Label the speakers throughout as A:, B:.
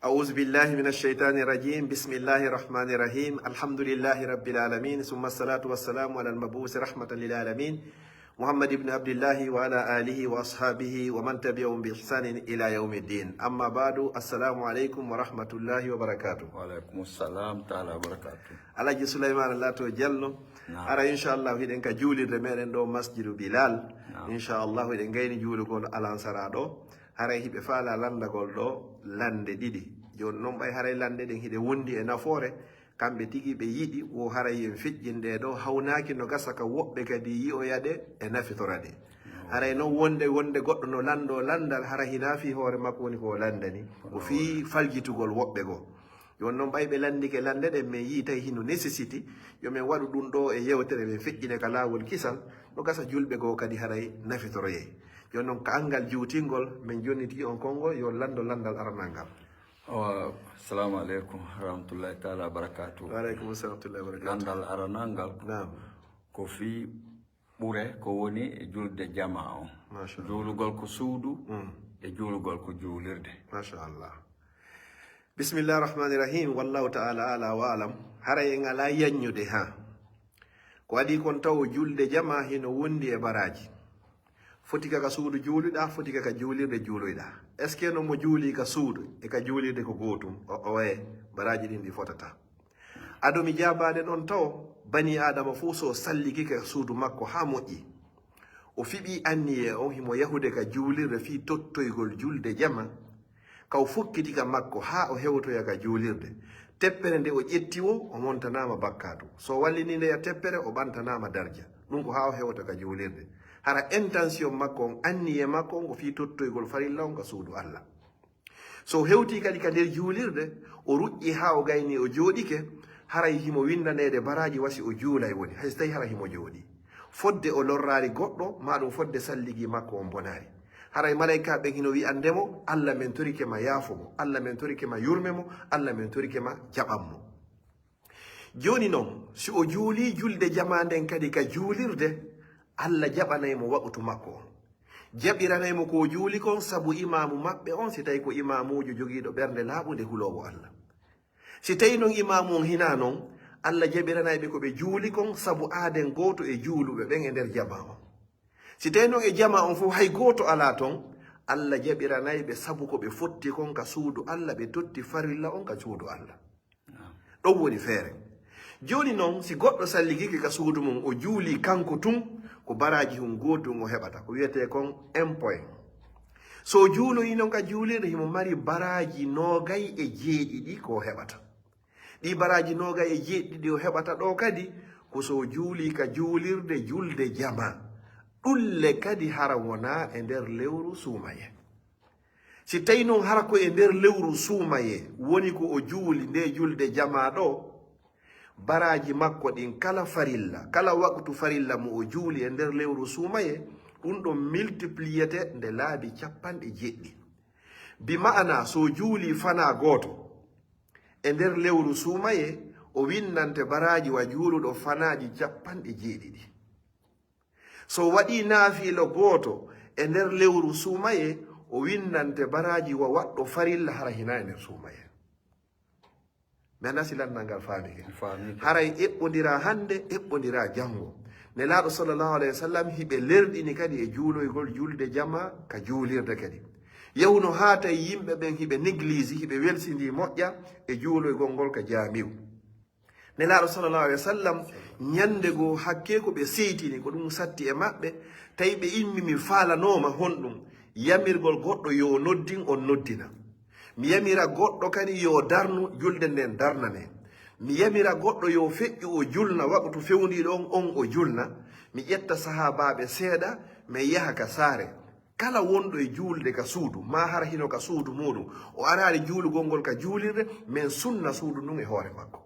A: أعوذ بالله من الشيطان الرجيم بسم الله الرحمن الرحيم الحمد لله رب العالمين ثم الصلاة والسلام على المبعوث رحمة للعالمين محمد بن عبد الله وعلى آله وأصحابه ومن تبعهم بإحسان إلى يوم الدين أما بعد السلام عليكم ورحمة الله وبركاته.
B: وعليكم السلام تعالى وبركاته.
A: Alaji Sulaiman Allah to jallo ara inshallah hiden ka julirde meɗen ɗo masjidu Bilal inshallah hiden gayni julugol alansara ɗo haray hiɓe faala landagol ɗo lande ɗiɗi joni noon ɓay haray lande ɗen hiɗe wondi e nafoore kamɓe tigi ɓe yiɗi wo haray en fiƴƴinde ɗo hawnaki no gasa ka woɓɓe kadi yi'oyaɗe e nafitorade haray noon wonde goɗɗo no lando landal hara hina fi hoore makko woni ko landani o fi faljitugol woɓɓe goo joni noon ɓay ɓe landike lande ɗen min yi tawi hino nécessité yomin waɗu ɗum ɗo e yewtere ɓe feƴƴine ka laawol kisal no gasa julɓe goo kadi haray nafitoroye joni noon ka angal juutingol min jonniti on konngol yo landal aranal ngal.
B: Assalamu aleykum warahmatullahi taala wabarakatuh.
A: Waleykum assalam warahmatullahi wabarakatuh.
B: Landal aranal ngal ko fi ɓure ko woni e julde jama on juulugol ko suudu e juulugol ko juulirde.
A: Machallah. Bismillah rahmani rahim wallahu ta'ala ala wa alam haray en ala yanñude ha ko adi kon taw julde jama hino wondi e baraji foti kaka suudu juuluɗa foti kaka juulirde juuloyɗa est ce que no mo juuli ka suudu e ka juulirde ko gootum o waye baraji ɗin ɗi fotata adomi jabade ɗon taw bani adama fuu so salliki ka suudu makko ha moƴƴi o fiɓi anniye on himo yahude ka juulirde fi tottoygol julde jama kaw fokkitika makko ha o hewtoya ka juulirde teppere nde o ƴetti o montanama bakkatu so wallini ndeya teppere o ɓantanama darja ɗum ko ha o hewta ka juulirde hara intention makko on anniye makko on ko fi tottoygol farilla on ka suudu Allah so hewti kadi ka nder juulirde o ruƴƴi ha o gayni o jooɗike haray himo windanede baraji wasi o juulay woni hay so tawi hara himo jooɗi fodde o lorrari goɗɗo maɗum fodde salligi makko on bonari haray malayika ɓen hino wi'andemo Allah men torike ma yaafomo Allah men torike ma yurmemo Allah men torike ma jaɓanmo joni noon si o juuli julde jama nden kadi ka juulirde Allah jaɓanaymo waɓutu makko on jaɓiranaymo ko juuli kon sabu imamu maɓɓe on si tawi ko imamujo jogiiɗo ɓernde laaɓude hulowo Allah si tawi noon imamu on hina noon Allah jaɓiranayɓe ko ɓe juuli kon sabu aaden gooto e juuluɓe ɓen e nder jama on si tawi noon e jama on fof hay gooto ala toon Allah jaɓiranayɓe sabu ko ɓe fotti kon ka suudu Allah ɓe totti farilla on ka suudu Allah ɗon woni feere joni noon si goɗɗo salligiki ka suudu mum o juuli kanko tun ko baraji hum gootum o heɓata ko wiyete kon 1 point so juuloyi noon ka juulirde himo mari baraji nogay e jeeɗiɗi ko heɓata ɗi baraji nogay e jeeɗiɗi o heɓata ɗo kadi ko so juuli ka juulirde julde jama ɗulle kadi hara wona e nder lewru suumaye si tawi noon hara ko e nder lewru suumaye woni ko o juuli nde julde jama ɗo baraji makko ɗin kala farilla kala waktu farilla mo o juuli e nder lewru suumaye ɗum ɗon multipliété nde laabi 90 bi ma'ana so juuli fana gooto e nder lewru suumaye o winnante baraji wa juuluɗo fanaji 70 so waɗi naafilo gooto e nder lewru suumaye o winnante baraji wa waɗɗo farilla hara hina e nder suumaye maintenant si landal ngal faamike haray eɓɓodira hande eɓɓodira janngo nelaaɗo sallllahu alayhi wa sallam hiɓe lerɗini kadi e juuloygol julde jama ka juulirde kadi yawno haa tawi yimɓe ɓen hiɓe néglige hiɓe welsidi moƴƴa e juuloygol ngol ka jaamiw nelaaɗo sallllahu alayhi wa sallam ñande goo hakke ko ɓe seytini ko ɗum satti e maɓɓe tawi ɓe immimi faalanoma honɗum yamirgol goɗɗo yo noddin on noddina mi yamira goɗɗo kadi yo darnu julde nden darnane mi yamira goɗɗo yo feƴƴu o julna waɓtu fewniɗo on o julna mi ƴetta sahabaɓe seeɗa mi yaha ka saare kala wonɗo e juulde ka suudu ma hara hino ka suudu muɗum o arani juulugol ngol ka juulirde min sunna suudu ndun e hoore makko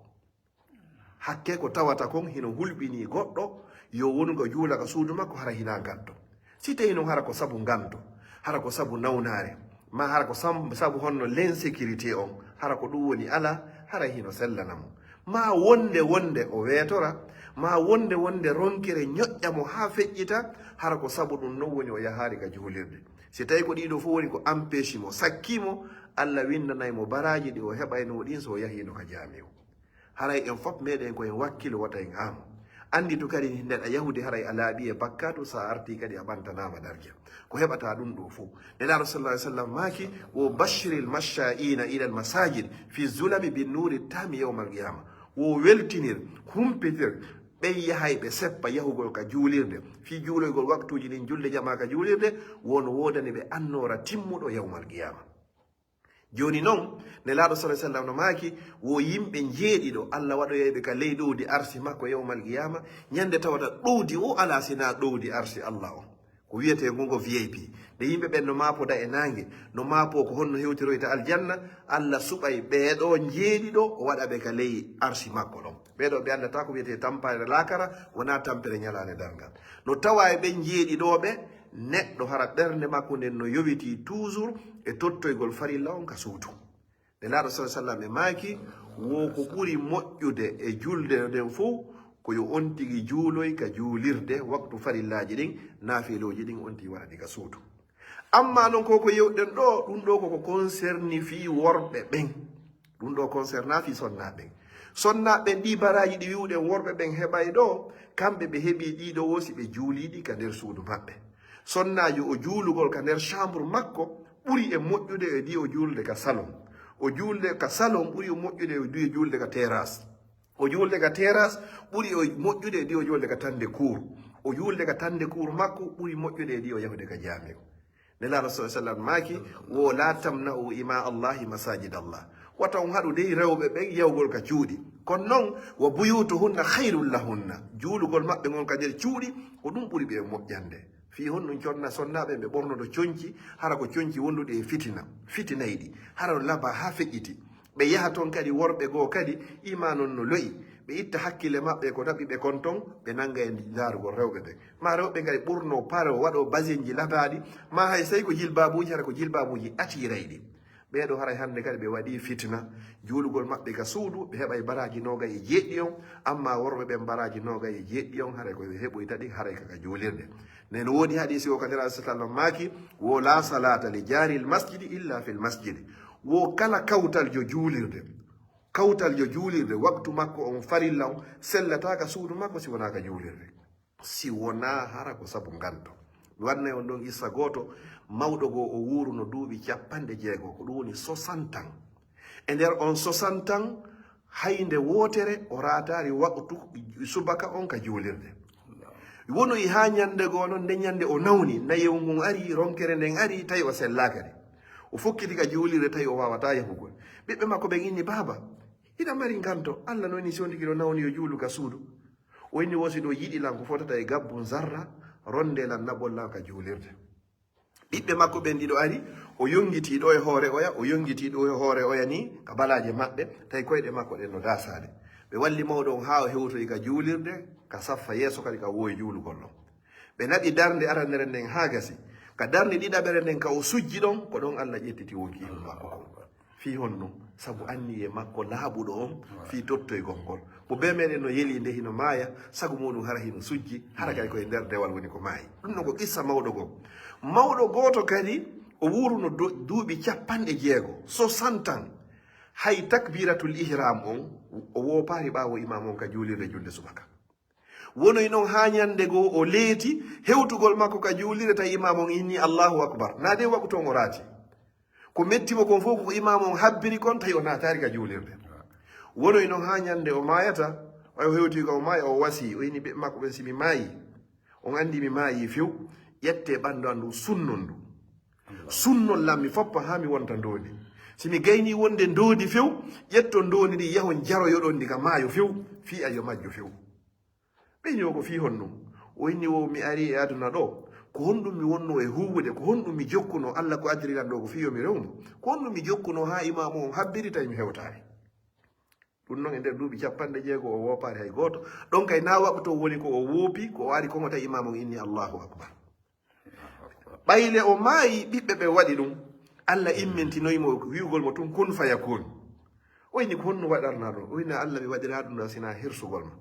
A: hakke ko tawata kon hino hulɓini goɗɗo yo wongo juula ka suudu makko hara hina ganto si tawi noon hara ko sabu ganto hara ko sabu nawnare ma hara ko sabu honno l'insécurité on hara ko ɗum woni ala hara hino sellanamo ma wonde o weetora ma wonde ronkere ñoƴƴamo ha feƴƴita hara ko sabu ɗum non woni o yahari ka juulirde si tawi ko ɗiɗo fof woni ko empêche mo sakkimo Allah windanay mo baraji ɗi o heɓayno ɗin so yahino ka jaami o haray en fof meɗen koyen wakkilo wata en amo andi to kadi neɗa yahude haray a laaɓi e bakkato sa arti kadi a ɓantanama darja ko heɓata ɗum ɗo fof nelaɗo sallah alih sallam maki wo bashiril masha'ina ila al masajid fi zulami bin nuri tami yawma al qiyama wo weltinir humpetir ɓen yahay ɓe seppa yahugol ka juulirde fi juuloygol waktuji ɗin julde jama ka juulirde won wodani ɓe annora timmuɗo yawmal qiyama joni noon nelaɗo sa sallam no maaki wo yimɓe jeeɗiɗo Allah waɗoyayɓe ka ley ɗowdi arsi makko yawmal qiyama ñande tawata ɗowdi o ala sina ɗowdi arsi Allah o ko wiyete gongo VIP nde yimɓe ɓen no mapoda e nangue no mapo ko honno hewtiroyta aljanna Allah suɓay ɓeeɗo jeeɗiɗo o waɗaɓe ka ley arsi makko ɗon ɓeɗo ɓe andata ko wiyete tampare lakara wona tampere ñalane dargal no tawa e ɓen jeeɗiɗoɓe neɗɗo hara ɓernde makko nden no yowiti toujours e tottoygol farilla on ka suutu nelaɗo sa sallam e maaki wo ko ɓuri moƴƴude e julde nden fof ko yo on tigi juuloy ka juulirde waktu farillaji ɗin naafiloji ɗin on tigi waɗaɗi ka suutu amma noon koko yewɗen ɗo ɗum ɗo koko concerni fi worɓe ɓen ɗum ɗo concerna fi sonnaɓen sonnaɓe ɗi baraji ɗi wiwɗen worɓe ɓen heɓay ɗo kamɓe ɓe heeɓi ɗiɗo wosi ɓe juuliɗi ka nder suudu maɓɓe sonnajo o juulugol ka nder chambre makko ɓuri e moƴƴude e ɗi o juulde ka salon o juulde ka salon ɓuri o moƴƴude e ɗi o juulde ka terrasse o juulde ka terrasse ɓuri o moƴƴude e ɗi o juulde ka tande cour o juulde ka tande cour makko ɓuri moƴƴude e ɗi o yahude ka jaami o nelaɗo sa sallam maaki wo la tamna'u ima allahi masajid allah wata on haɗu dey rewɓe ɓen yawgol ka cuuɗi kono noon wo buyutuhunna hayrul lahunna juulugol maɓɓe gon ka nder cuuɗi ko ɗum ɓuri ɓe moƴƴande fi honɗum conna sonnaɓe ɓe ɓornodo coñci hara ko coñci wonduɗe e fitinayɗi hara laba ha feƴƴiti ɓe yaha toon kadi worɓe goo kadi ima noon no loyi ɓe itta hakkille maɓɓe ko taɓi ɓe kon ton ɓe nanga e darugol rewɓe ɓe ma rewɓe kadi ɓurno pare o waɗo basin ji labaɗi ma hay so tawi ko jilbabuji hara ko jilbabuji atirayɗi ɓeɗo haray hande kadi ɓe waɗi fitna juulugol maɓɓe ka suudu ɓe heɓay baraji nogay e jeeɗɗi on amma worɓe ɓen baraji nogay e jeeɗɗi on haray koɓe heɓoytaɗi haray kaka juulirde nden woodi hadisi o kadira sallam maaki wo la salata li jaril masjidi illa fil masjidi wo kala kawtal jo juulirde waktu makko on farilla on sellata ka suudu makko si wona ka juulirde si wona hara ko sabu ganto mi wannayi on ɗon issa goto mawɗo goo o wuuruno duuɓi 60 ko ɗum woni 60 ans e nder on 60 ans haynde wootere o ratari waktu subaka on ka juulirde wonoyi ha ñande goo noon nde ñande o nawni nayewu ngun ari ronkere nden ari tawi o sellakadi o fokkiti ka juulirde tawi o wawata yahugol ɓiɓɓe makko ɓen inni baba ina mari ganto Allah noon ni si on tigi ɗo nawni yo juulu ka suudu o inni wosi ɗo yiɗilan ko fotata e gabbu zarra rondelan naɓollan ka juulirde ɓiɓɓe makko ɓen ɗiɗo ari o yongiti ɗo e hoore oya o yongiti ɗo e hoore oya ni ka balaje maɓɓe tawi koyɗe makko ɗen no dasade ɓe walli mawɗo on ha o hewtoyi ka juulirde ka saffa yeeso kadi ka wowi juulugol ɗon ɓe naɓi darde arandere nden ha gasi ka darde ɗiɗaɓere nden ka o sujji ɗon ko ɗon Allah ƴettiti wonkiilu makko ko fi honno sabu anni e makko laaɓuɗo on fi tottoygol ngol mo be meɗen no yeli nde hino maaya sagu muɗum hara hino sujji hara kadi koye nder dewal woni ko maayi ɗum ɗo ko qissa mawɗo goo mawɗo goto kadi o wuruno duuɓi 60 60 ans hay takbiratul ihram on o woopari ɓaawo imam on ka juulirde julde subaka wonoy noon ha ñande goo o leeti hewtugol makko ka juulirde tawi imam on inni allahu akbar naade waktu on o raati ko mettimo kon fof ko imam on habbiri kon tawi o naatari ka juulirde wonoy noon ha ñande o maayata o hewti ko o maaya o wasi o inni ɓe makko ɓen simi maayi on andi mi maayi few ƴette ɓandu andu sunnon ndu sunnol lam mi foppa ha mi wonta ndondi simi gayni wonde ndoodi few ƴetto ndondi ɗi yahon jaroyoɗon ndi ka maayo few fi ayo majjo few ɓeyni o ko fi honno o inni wo mi ari e aduna ɗo ko honɗum mi wonno e huwude ko honɗum mi jokkuno Allah ko adirilan ɗo ko fiyo mi rewno ko honɗum mi jokkuno ha imamu on habbiri tawi mi hewtari ɗum noon e nder duuɓi 60 o woopari hay goto ɗon kay na waɓto woni ko o woopi ko wari kongo tawi imamu on inni allahu akbar ɓayle o maayi ɓiɓɓe ɓe waɗi ɗum Allah immintinoyimo wiwgol mo tun kun fayakun o inni ko honno waɗarna ɗon o inni Allah mi waɗira ɗum ɗo sina hirsugol ma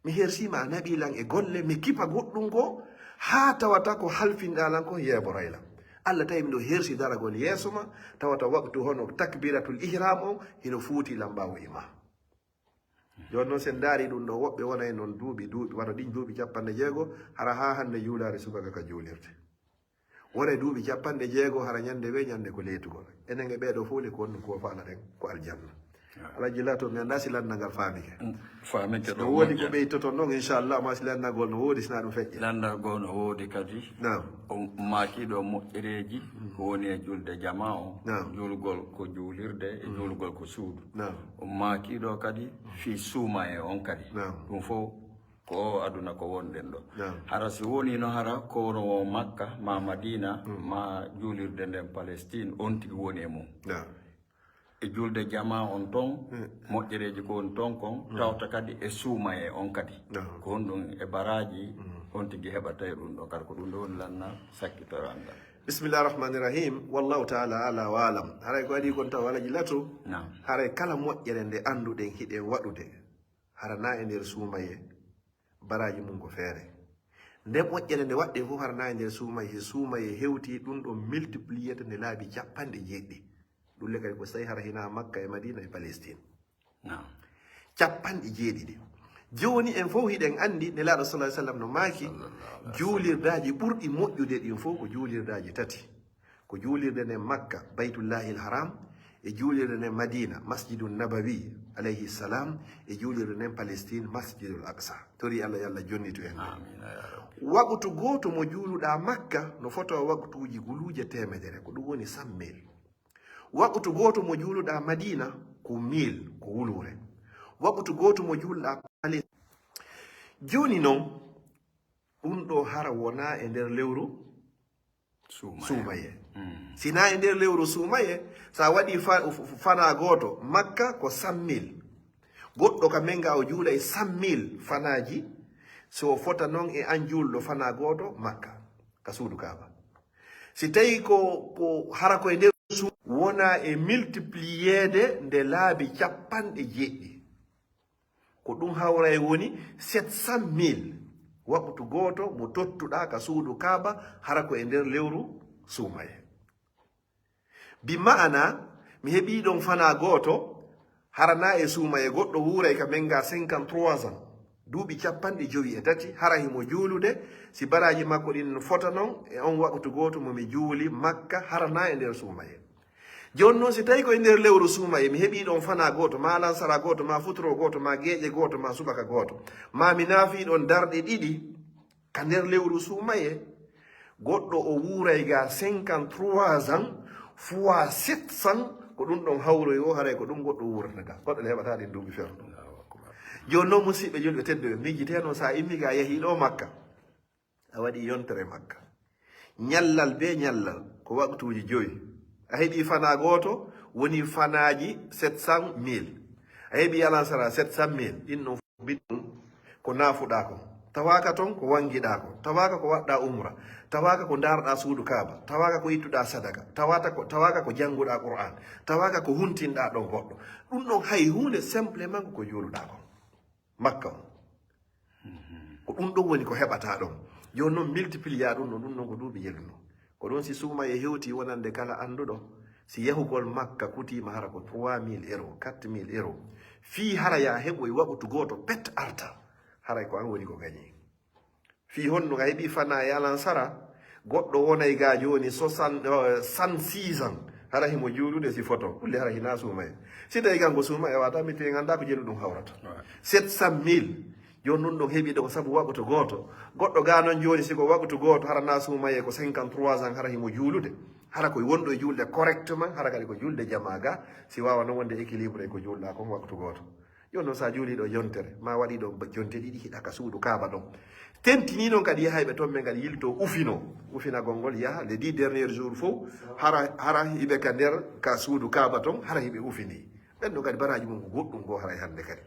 A: mi hersima a naɓilan e golle mi kipa goɗɗum ko ha tawata ko halfinɗalan ko yeeboraylam Allah tawi miɗo hersi daragol yeeso ma tawata waktu hono takbiratul ihram o hino fuuti lambawo ima joni noon sen daari ɗum ɗo woɓɓe wona e noon duuɓi wata ɗin duuɓi 60 hara ha hande juulare subaka ka juulirde wona e duuɓi 60 hara ñande we ñande ko leytugol enen e ɓeeɗo fof le ko honɗum ko faala ɗen ko aljanna alaji lato mi anda si landalngal faamike no woodi ko ɓeytoton noon inchallah ma si landalngol no woodi sina ɗum feƴƴe
B: landalngol no woodi kadi o maakiɗo moƴƴereji ko woni e julde jama o julgol ko juulirde e julgol ko suudu o maakiɗo kadi fi suuma e on kadi ɗum fof ko aduna ko wonɗen ɗo hara si woni no hara ko wono makka ma madina ma juulirde nden palestine on tigi woni e mum e julde jama on ton moƴƴereji ko woni ton kon tawta kadi e suuma e on kadi ko on ɗum e baraji on tigi heɓata e ɗum ɗo kadi ko ɗum ɗo woni lanna sakkitorangal
A: bisimillahi rahmani rahim wallahu taala ala wa alam haray ko waɗi kon taw alaji lato haray kala moƴƴere nde annduɗen hiɗen waɗude hara na e nder suumaye baraji mum ko feere nde moƴƴere nde waɗɗe fof hara na e nder suumaye hewti ɗum ɗo multipliéte nde laabi 90 ɗulle kadi ko so tawi hara hina makka e madina e palestine 90 joni en fof hiɗen andi nelaɗo salah sallam no maaki juulirdaji ɓurɗi moƴƴude ɗin fof ko juulirdaji tati ko juulirde nden makka baytullahi l haram e juulirde nden madina masjidu nabawi alayhi salam e juulirde nden palestine masjidul aqsa tori allah yo allah jonnitu en waɓutu goto mo juuluɗa makka no foto waktuji guluje 100 ko ɗum woni 100 waɓutu goto mo juuluɗa madina ko 1000 ko wulure waɓutu goto mo juuluɗa palestine joni noon ɗum ɗo hara wona e nder lewru suumaye sina e nder lewru suumaye sa waɗi fana goto makka ko 100 000 goɗɗo ka men ga o juula e 100 000 fanaji so fota noon e an juulɗo fana goto makka ka suudu kaba si tawi ko hara ko e nder wona e multipliéde nde laabi 90 ko ɗum hawra e woni 700 000 waɓutu goto mo tottuɗa ka suudu kaaba hara ko e nder lewru suumaye bi ma'ana mi heɓi ɗon fana goto harana e suumaye goɗɗo wuuray ka men ga 53 ans duuɓi 53 hara himo juulude si baraji makko ɗin fota noon e on waɓutu goto momi juuli makka harana e nder suumaye joni noon si tawi ko e nder lewru suumaye mi heɓi ɗon fana goto ma lansara goto ma futuro goto ma geeƴe goto ma subaka goto ma mi naafi ɗon darɗe 2 ka nder lewru suumaye goɗɗo o wuuray ga 53 ans fois 700 ko ɗum ɗon hawroy o haray ko ɗum goɗɗo wuurata ga goɗɗo ne heɓata ɗin duuɓi ferno joni noon musidɓe julɓe tedduɓe mijiteno sa immi ga yeehiɗo makka a waɗi yontere makka ñallal be ñallal ko waktuji 5 a heɓi fana goto woni fanaji 700 000 a heɓi alansara 700 000 ɗin ɗon biɗɗum ko naafuɗa ko tawaka toon ko wangiɗa ko tawaka ko waɗɗa umra tawaka ko darɗa suudu kaaba tawaka ko ittuɗa sadaka tawaka ko jannguɗa qur'an tawaka ko huntinɗa ɗon goɗɗo ɗum ɗon hay hunde simplement ko juuluɗa ko makka on ko ɗum ɗon woni ko heɓata ɗon joni noon multiplier ɗum ɗon ɗum ɗon ko duuɓi yeluno ko ɗon si suuma e hewti wonande kala annduɗo si yahugol makka kutima hara ko 3000 euros 4000 euros fi hara ya heɓoy waɓutu goto pet arta haray ko an woni ko gañi fi honno ka heɓi fana e alansara goɗɗo wonay ga joni 66 ans hara himo juulude si photo kulle hara hina suuma e si tawi kanko suuma e wata mi te ganda ko jelu ɗum hawrata 700 000 joni ɗum ɗon heeɓi ɗo ko saabu waɓutu goto goɗɗo ga noon joni siko waɓutu goto hara na suumaye ko 53 ans hara himo juulude hara koye wonɗo e julde correctement hara kadi ko julde jama ga si wawa noon wonde équilibre e ko julɗa kon waɓutu goto joni noon sa juuliɗo yontere ma waɗi ɗo jonte 2 hiɗa ka suudu kaaba ɗon tentini noon kadi yahay ɓe toon ɓe kadi yilto ufinagol ngol yaha les 10 derniers jours fof hara hiɓe ka nder ka suudu kaaba ton hara hiɓe ufini ɓen ɗon kadi baraji mum ko goɗɗum go haray hande kadi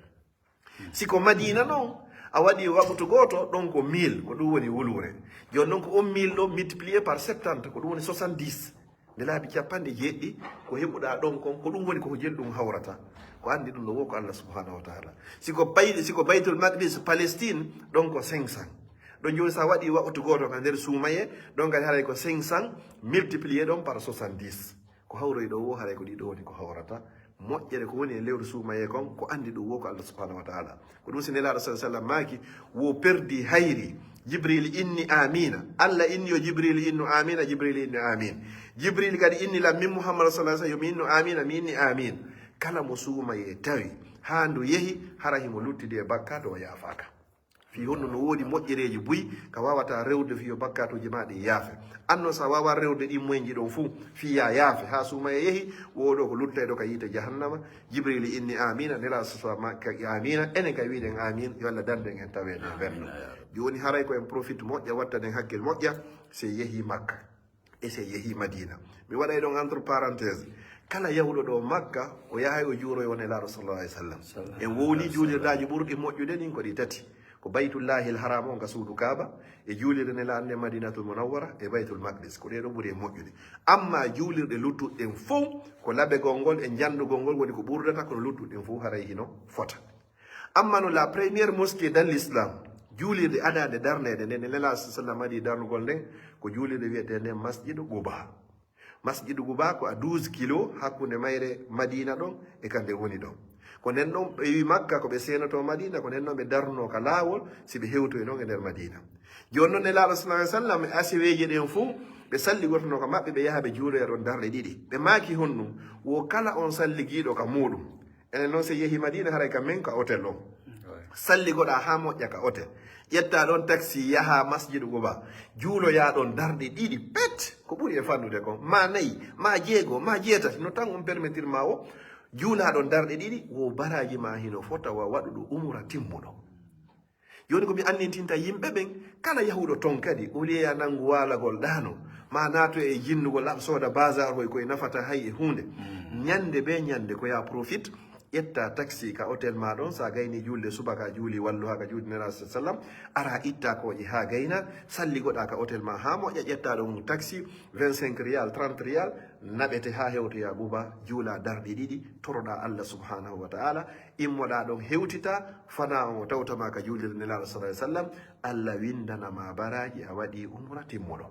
A: siko madina noon a waɗi waɓutu goto ɗon ko 1000 ko ɗum woni wulure joni noon ko on 1000 ɗo multiplié par 70 ko ɗum woni 70 nde laabi 90 ko heɓuɗa ɗon kon ko ɗum woni koko jeli ɗum hawrata ko andi ɗum ɗo wo ko Allah subhanahu wa taala siko baytul maqdis palestine ɗon ko 500 ɗon joni sa waɗi waktu goto ka nder suumaye ɗon kadi haray ko 500 multiplié ɗon par 70 ko hawroy ɗo wo haray ko ɗiɗo woni ko hawrata moƴƴere ko woni e lewru suumaye kon ko andi ɗum wo ko Allah subhanahu wa ta'ala ko ɗum si nelaɗo sa sallam maaki wo perdi hayri jibril inni amina Allah inni yo jibril innu amina jibril inni amin jibril kadi inni lam min muhammad sallallahu alaihi wasallam innu amina mi inni amin kala mo suumaye tawi ha ndu yehi hara himo luttidi e bakka to o yaafaka fi honno no woodi moƴƴereji buy ka wawata rewde fiyo bakkatuji ma ɗi yaafe anno sa wawa rewde ɗi moyji ɗon fuu fiya yaafe ha suumaye yehi woɗo ko luttayɗo ka yiite jahannama jibril inni amina nela ka amina enen kay wiɗen amin yo Allah danden en tawede verno joni haray ko en profite moƴƴa wattanen hakkille moƴƴa se yehi makka e se yehi madina mi waɗay ɗon entre parenthèse kala yahuɗo ɗo makka o yahay o juuroyo nelaɗo sallallahu alih w sallam en wowli juulirɗaji ɓurɗi moƴƴude ɗin ko ɗi tati ko baytullahi l haram on ka suudu kaaba e juulirde nelaɗo nde madinatul munawwara e baytul maqdis ko ɗeɗo ɓuuri e moƴƴude amma juulirɗe luttuɗen fof ko laɓegol ngol e jandugol ngol woni ko ɓurdata kono luttuɗen fof haray hino fota amma no la première mosquée dans l'islam juulirde adade darnede nde nelaɗo sallam aɗi darnugol nden ko juulirde wiyete nden masjidu Quba masjidu Quba ko a 12 kilo hakkunde mayre madina ɗon e kande woni ɗon ko nden ɗon ɓe wi makka ko ɓe senoto madina ko nden ɗon ɓe darno ka laawol si ɓe hewtoy noon e nder madina joni noon nelaɗo sallallahu alih w sallam e asiweji ɗen fuu ɓe salligotono ko maɓɓe ɓe yaha ɓe juuloya ɗon darɗe ɗiɗi ɓe maaki honɗum wo kala on salligiɗo ka muɗum enen noon so yeehi madina haray kam min ka hôtel on salligoɗa ha moƴƴa ka hôtel ƴetta ɗon taxi yaha masjidu Quba juuloya ɗon darɗe ɗiɗi pet ko ɓuuri e fannude kon ma 4 ma 6 ma 7 no tan on permettir ma o juula ɗon darɗe ɗiɗi wo baraji ma hino fota wa waɗuɗo umra timmuɗo joni komi annintinta yimɓe ɓen kala yahuɗo ton kadi o liya nangu walagol ɗano ma naato e jinnugol aɓ sooda basar hoy koye nafata hay e hunde ñande be ñande ko ya profite ƴetta taxi ka hôtel ma ɗon sa gayni julde subaka juuli wallu ha ka juulde nela sallam ara itta koje ha gayna salligoɗa ka hôtel ma ha moƴƴa ƴetta ɗon taxi 25 riyal 30 riyal naɓete ha hewtoya Quba juula darɗe ɗiɗi toroɗa Allah subhanahu wa ta'ala immoɗa ɗon hewtita fana on o tawtama ka juulde nelaɗo sallallahu alih w sallam Allah windanama baraji a waɗi umra timmuɗo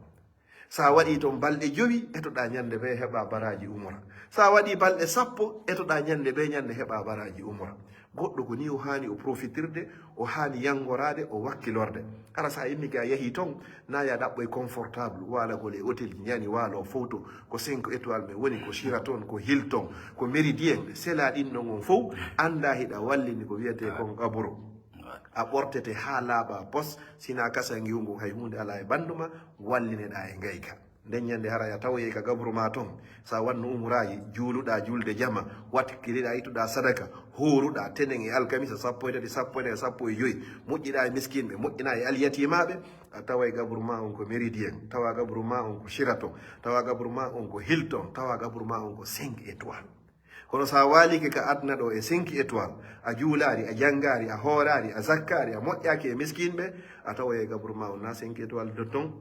A: sa waɗi toon balɗe 9 etoɗa ñande ɓe heɓa baraji umra sa waɗi balɗe 10 etoɗa ñande ɓe ñande heɓa baraji umra goɗɗo ko ni o hani o profitirde o hani yangorade o wakkilorde hara sa yimmi ka yeehi toon na ya ɗaɓɓoye confortable walagol e hôtel ñani waalo photo ko 5 étoile mais woni ko Sheraton ko Hilton ko Méridien sela ɗin ɗon on fof anda hiɗa wallini ko wiyete kon gaburo a ɓortete ha laaɓa pos sina kasa ngiwngu hay hunde ala e banduma wallineɗa e ngayka nden ñande haraya tawoye ka gabru ma toon sa wanno umraji juuluɗa julde jama watkiliɗa yittuɗa sadaka horuɗa tenen e alkamisa 13 15 moƴƴiɗa e miskinɓe moƴƴina e alyatimaɓe a tawa e gabru ma on ko Méridien tawa gabru ma on ko Sheraton tawa gabru ma on ko Hilton tawa gabru ma on ko 5 étoile kono sa walike ka adna ɗo e 5 étoile a juulari a janggari a hoorari a zakkari a moƴƴaki e miskinɓe a tawa e gabru ma on na 5 étoile de ton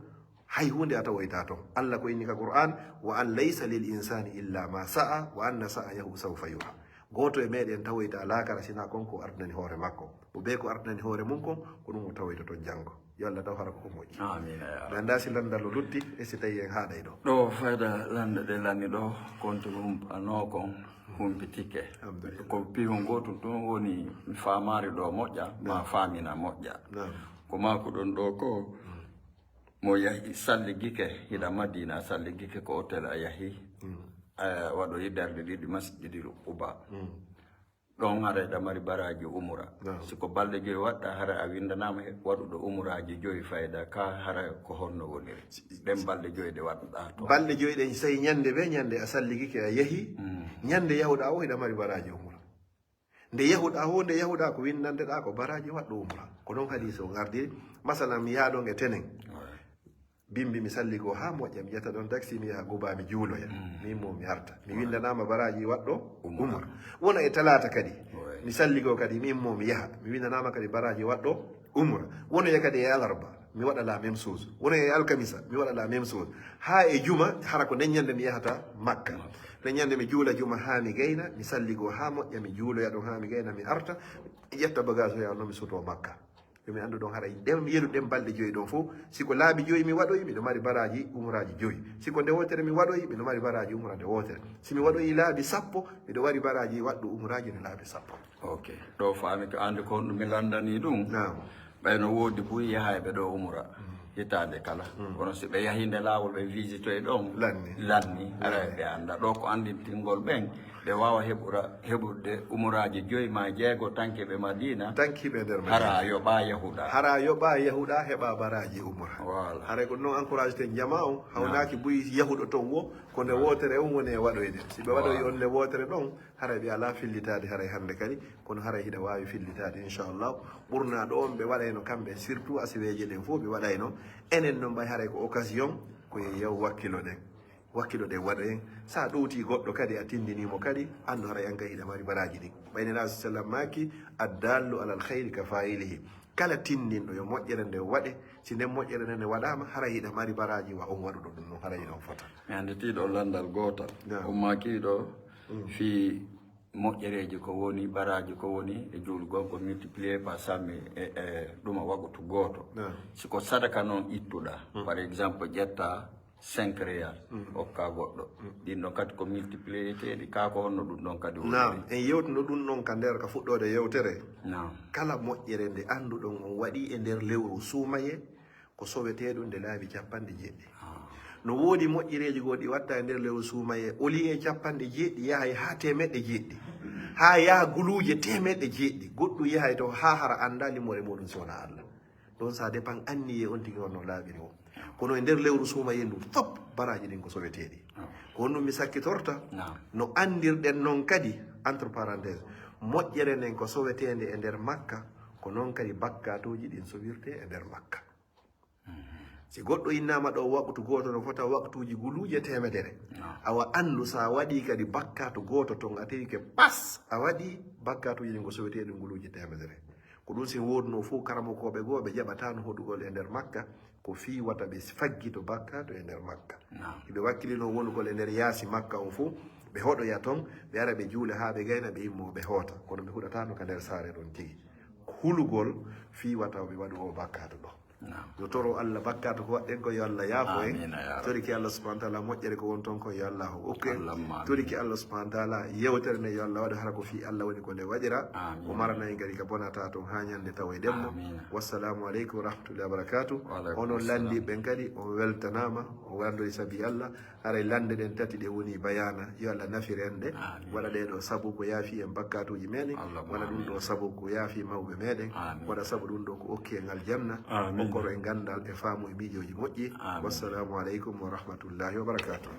A: hay hunde a tawoyta toon Allah ko inni ka Qur'an wa an laysa lil insani illa ma sa'a wa anna sa'ayahu sawfa yura goto e meɗen tawoyta laakara sina konko ardani hoore makko mo ɓe ko ardani hoore mum kon ko ɗum o tawoyta toon janggo yo Allah taw hara ko moƴƴi
B: amin
A: mi anda si landal o lutti e si tawi en haaɗay ɗo
B: ɗo fayda lande ɗe lanni ɗo konto ɗum ano kon humpitike ko piwo gotum ɗum woni mi famari ɗo moƴƴa ma famina moƴƴa ko mako ɗon ɗo ko mo yahi salligike hiɗa madina salligike ko hôtel a yahi waɗo yidarde ɗiɗi masjidi Quba ɗon hara eɗa mari baraji umra siko balɗe 5 waɗɗa hara a windanama waɗuɗo umraji 5 fayda ka hara ko honno woniri ɗen balɗe 5 ɗe waɗɗa to
A: balɗe 5 ɗen so tawi ñande ɓe ñande a salligike a yeehi ñande yahuɗa o hiɗa mari baraji umra nde yahuɗa ho nde yahuɗa ko windandeɗa ko baraji waɗɗo umra ko ɗon hadise o gardiri masalan mi yaha ɗon e tenen bimbi mi salli ko ha moƴƴa mi ƴetta ɗon taxi mi yaha Quba mi juuloya min mo mi arta mi windanama baraji waɗɗo umra wona e talata kadi mi salli ko kadi min mo mi yaha mi windanama kadi baraji waɗɗo umra wona e kadi e alarba mi waɗa la même chose wona e alkamisa mi waɗa la même chose ha e juma hara ko nden ñande mi yahata Makka nden ñande mi juula juma ha mi gayna mi salli ko ha moƴƴa mi juuloya ɗon ha mi gayna mi arta ƴetta bagage o yaha noon mi soto Makka yomi andu ɗon haray dem yeluɗen balɗe joyi ɗon fof siko laabi joyi mi waɗoyi miɗo mari baraji umraji joyi siko nde wotere mi waɗoyi miɗo mari baraji umra nde wotere simi waɗoyi laabi sappo miɗo wari baraji waɗɗo umraji nde laabi sappo.
B: Ok ɗo faami ko andi ko ɗum mi landani ɗum ɓayno woodi buy yahayɓe ɗo umra hitande kala kono si ɓe yahi nde laawol ɓe visitoye ɗon lanni ara ɓe anda ɗo ko andintingol ɓen ɓe wawa heɓurde umraji 5 ma 6 tanke ɓe Madina
A: tankiɓe nder
B: hara yoɓa yahuɗa
A: hara yoɓa yahuɗa heɓa baraji umra
B: voilà
A: haray ko noon encourage ten jama on hawnaki buy yahuɗo ton wo ko nde wotere on woni e waɗoyde si ɓe waɗoyi on nde wotere ɗon haray ɓe ala fillitade haray hande kadi kono haray hiɗa wawi fillitade inchallah ɓurna ɗo on ɓe waɗayno kamɓe surtout asiweji ɗen fof ɓe waɗayno enen no mbay haray ko occasion koye yew wakkilo ɗen waɗa hen sa ɗowti goɗɗo kadi a tindinimo kadi andu haray anga hiɗa mari baraji ɗin ɓaynena sallam maki addallu alal hayri ka fayilihi kala tindinɗo yo moƴƴere nde waɗe si nden moƴƴere nde nde waɗama haray hiɗa mari baraji wa on waɗuɗo ɗum noon haray ɗon fota
B: mi anditiɗo landal gotal ummakiɗo fi moƴƴereji ko woni baraji ko woni e julgol ko multiplié par sammi e ɗuma wagutu goto siko sadaka noon ittuɗa par exemple ƴetta 5 réal hokka goɗɗo ɗin ɗon kadi ko multiplié teɗi kako honno ɗum ɗon kadi
A: nam en yewtuno ɗum ɗon ka nder ka fuɗɗode yewtere kala moƴƴere nde anduɗon on waɗi e nder lewru suumaye ko soweteɗum nde laabi 90 no woodi moƴƴereji goɗɗi watta e nder lewru suumaye oli e 90 yahay ha 100 ha yaha guluje 100 goɗɗum yahay to ha hara anda limore muɗum sowona Allah ɗon sa dépend anniye on tigui wonno laaɓiri o kono e nder lewru suumaye ndu fop baraji ɗin ko soweteɗi ko honɗum mi sakkitorta no andirɗen noon kadi entre parenthèse moƴƴere nden ko sowetede e nder Makka ko noon kadi bakkatuji ɗin sowirte e nder Makka si goɗɗo innama ɗo waktu goto no fota waktuji guluje 100 awa andu sa waɗi kadi bakkatu goto ton a tawi ke pas a waɗi bakkatuji ɗin ko soweteɗi guluje 100 ko ɗum sin woduno fof karamokoɓe goo ɓe jaɓatano hoɗugol e nder Makka ko fi wata ɓe faggito bakkatu e nder Makka ɓe wakkilino wonugol e nder yaasi Makka on fof ɓe hoɗoya toon ɓe ara ɓe juule ha ɓe gayna ɓe immo ɓe hoota kono ɓe huɗatano ka nder saare ɗon tigui hulugol fi wata ɓe waɗu o bakkatu ɗo yo toro Allah bakkatu ko waɗɗen ko yo Allah yaafo en toriki Allah subahana taala moƴƴere ko won toon ko yo Allah o okku en toriki Allah subahana taala yewtere nde yo Allah waɗa hara ko fi Allah woni ko nde waɗira o marana en gari ka bonata toon ha ñande tawa e ɗemmo wassalamu aleykum wa rahmatullahi wa barakatuh onon landi ɓen kadi o weltanama o wandoyi saabi Allah haray lande ɗen tati ɗe woni bayana yo Allah nafir en ɗe waɗa ɗeɗo saabu ko yaafi en bakkatuji meɗen waɗa ɗum ɗo saabu ko yaafi mawɓe meɗen waɗa saabu ɗum ɗo ko okki en aljanna koro e gandal e faamu e miijoji moƴƴi wassalamu aleykum wa rahmatullahi wa barakatuh.